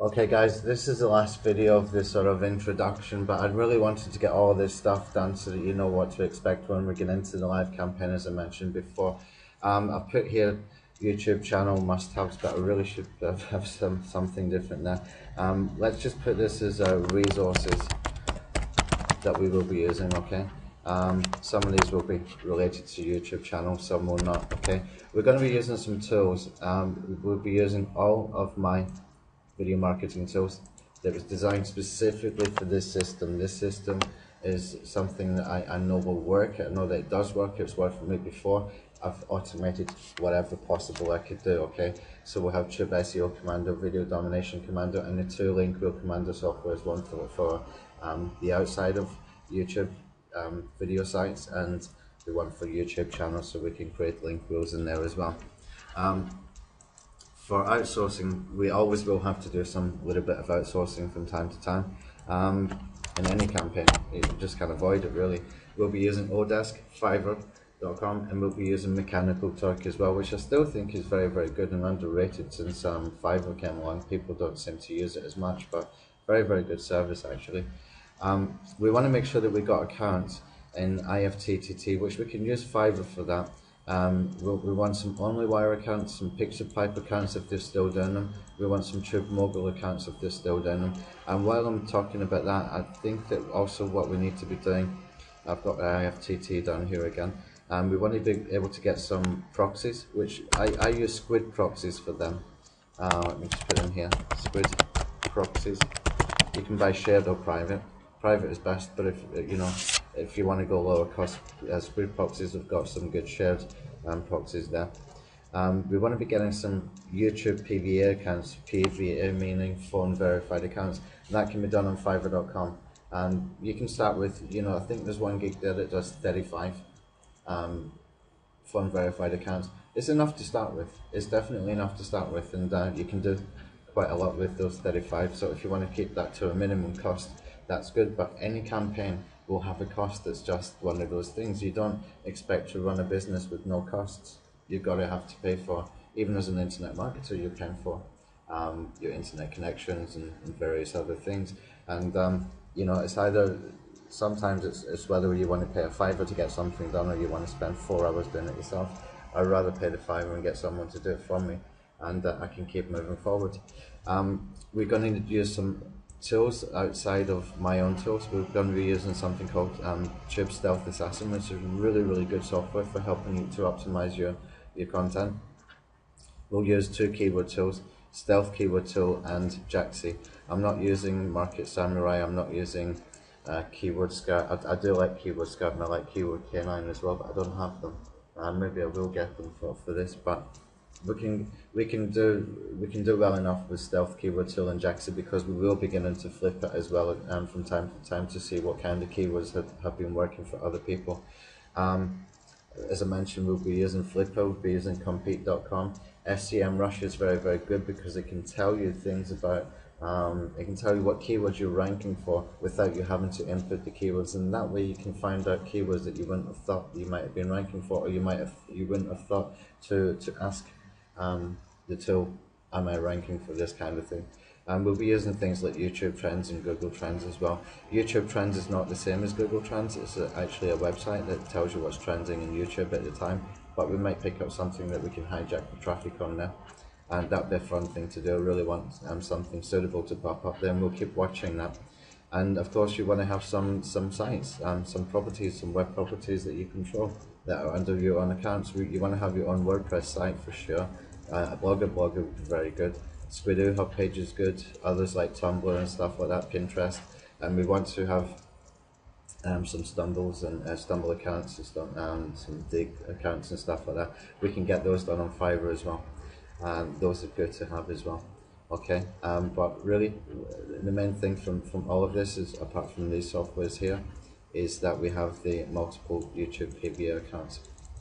Okay guys, this is the last video of this sort of introduction, but I really wanted to get all this stuff done so that you know what to expect when we get into the live campaign, as I mentioned before. I've put here YouTube channel must-haves, but I really should have something different there. Let's just put this as resources that we will be using, okay? Some of these will be related to YouTube channel, some will not, okay? We're going to be using some tools. We'll be using all of my video marketing tools that was designed specifically for this system. This system is something that I know will work. I know that it does work. It's worked for me before. I've automated whatever possible I could do, okay? So we'll have Chip SEO Commando, Video Domination Commando, and the two link wheel commando software is one for the outside of YouTube video sites, and the one for YouTube channels, so we can create link wheels in there as well. For outsourcing, we always will have to do some little bit of outsourcing from time to time. In any campaign, you just can't avoid it really. We'll be using Odesk, Fiverr.com, and we'll be using Mechanical Turk as well, which I still think is very, very good and underrated since Fiverr came along. People don't seem to use it as much, but very, very good service actually. We want to make sure that we've got accounts in IFTTT, which we can use Fiverr for that. We want some OnlyWire accounts, some PixelPipe accounts if they're still doing them. We want some Tube Mogul accounts if they're still doing them. And while I'm talking about that, I think that also what we need to be doing, I've got IFTT down here again. We want to be able to get some proxies, which I use Squid proxies for them. Let me just put in here, Squid proxies. You can buy shared or private. Private is best, but if you want to go lower cost, Squid proxies have got some good shared proxies there. We want to be getting some YouTube PVA accounts, PVA meaning phone verified accounts, and that can be done on Fiverr.com. And you can start with, I think there's one gig there that does 35 phone verified accounts. It's enough to start with. It's definitely enough to start with, and you can do quite a lot with those 35. So if you want to keep that to a minimum cost, that's good. But any campaign will have a cost that's just one of those things. You don't expect to run a business with no costs. You've got to have to pay for, even as an internet marketer, you're paying for your internet connections and various other things. And it's either, sometimes it's whether you want to pay a $5 to get something done, or you want to spend 4 hours doing it yourself. I'd rather pay the $5 and get someone to do it for me, and I can keep moving forward. We're going to use some tools outside of my own tools. We're going to be using something called Tube Stealth Assassin, which is really, really good software for helping you to optimize your content. We'll use two keyword tools, Stealth Keyword Tool and Jaxi. I'm not using Market Samurai, I'm not using Keyword Scout. I do like Keyword Scout and I like Keyword K9 as well, but I don't have them. Maybe I will get them for this, but we can do well enough with Stealth Keyword Tool and Jaxi, because we will be beginning to flip it as well from time to time to see what kind of keywords have been working for other people. As I mentioned, we'll be using Flipper, we'll be using Compete.com. SEMrush is very, very good because it can tell you things about, it can tell you what keywords you're ranking for without you having to input the keywords, and that way you can find out keywords that you wouldn't have thought you might have been ranking for, or you wouldn't have thought to ask the tool, am I ranking for this kind of thing? We'll be using things like YouTube Trends and Google Trends as well. YouTube Trends is not the same as Google Trends. It's actually a website that tells you what's trending in YouTube at the time, but we might pick up something that we can hijack the traffic on there, and that'd be a fun thing to do. I really want something suitable to pop up there, and we'll keep watching that. And of course you want to have some sites, some properties, some web properties that you control that are under your own accounts. You want to have your own WordPress site for sure. A blogger would be very good. Squidoo Hub page is good. Others like Tumblr and stuff like that, Pinterest. And we want to have some Stumbles and Stumble accounts and some Dig accounts and stuff like that. We can get those done on Fiverr as well. Those are good to have as well. Okay, but really the main thing from all of this is, apart from these softwares here, is that we have the multiple YouTube PBA accounts.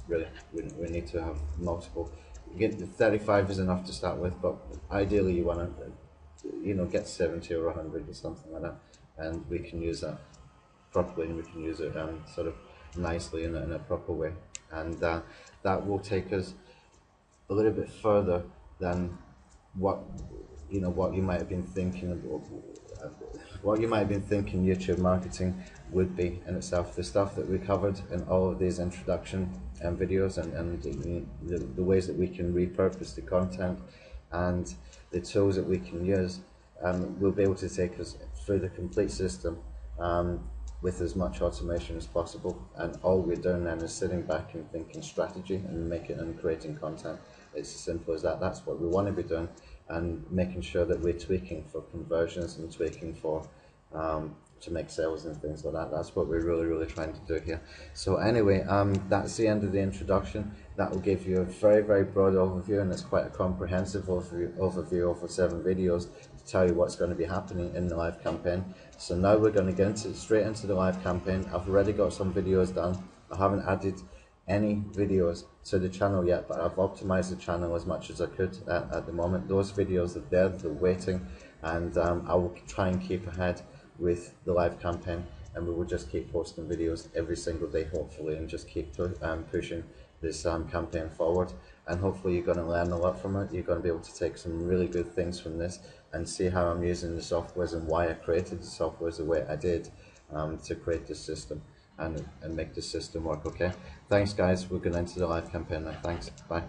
Really, we need to have multiple. Get the 35 is enough to start with, but ideally you want to get 70 or 100 or something like that, and we can use that properly, and we can use it sort of nicely in a proper way, and that will take us a little bit further than what you know, what you might have been thinking about, what you might have been thinking YouTube marketing would be in itself. The stuff that we covered in all of these introduction videos, and the ways that we can repurpose the content and the tools that we can use, will be able to take us through the complete system with as much automation as possible. And all we're doing then is sitting back and thinking strategy and making and creating content. It's as simple as that. That's what we want to be doing, and making sure that we're tweaking for conversions and tweaking for to make sales and things like that. That's what we're really trying to do here. So anyway, that's the end of the introduction. That will give you a very broad overview, and it's quite a comprehensive overview over 7 videos to tell you what's going to be happening in the live campaign. So now we're going to get straight into the live campaign. I've already got some videos done. I haven't added any videos to the channel yet, but I've optimized the channel as much as I could at the moment. Those videos are there, they're waiting, and I will try and keep ahead with the live campaign, and we will just keep posting videos every single day, hopefully, and just keep pushing this campaign forward. And hopefully you're going to learn a lot from it. You're going to be able to take some really good things from this and see how I'm using the softwares and why I created the softwares the way I did to create this system and make the system work. Okay, thanks guys, we're going into the live campaign now. Thanks, bye.